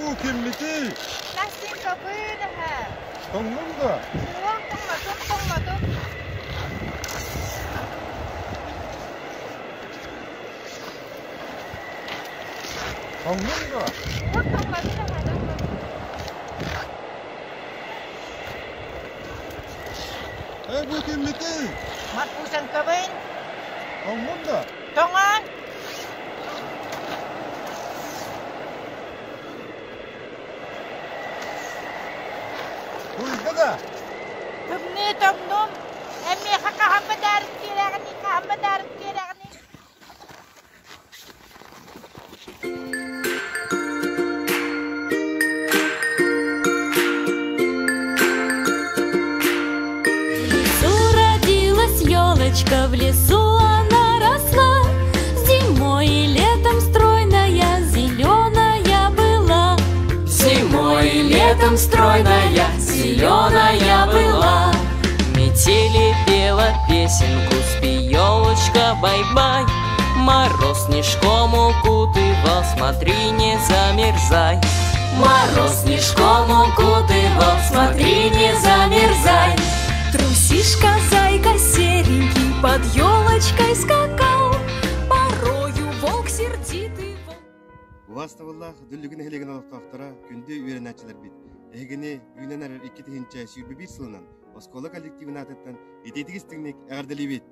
bu kimliki? Nasılsın böyle ha? Tongun da. Tonmadım. Tongun da. Bu kimliki? Matpusan ka ba? Tongun da. Tongan? Uyga da. Tümni tomdum. Emmi kakahamadarit kiragani. Елочка в лесу она росла, зимой и летом стройная, зеленая была. Зимой и летом стройная, зеленая была. Метели пела песенку, спи, елочка, бай-бай. Мороз снежком укутывал, смотри, не замерзай. Мороз снежком укутывал, смотри, не замерзай. Трусишка, зайка серенький под елочкой скакал, порою волк сердитый. Vastavullah düllügüne helegen alaqtaqtara күндө үйренәчилер бит. Эгене үйненер 2 тыгынча 21 сылынан Оскола коллективина аттан 7 тигистигник әгәрдели бит.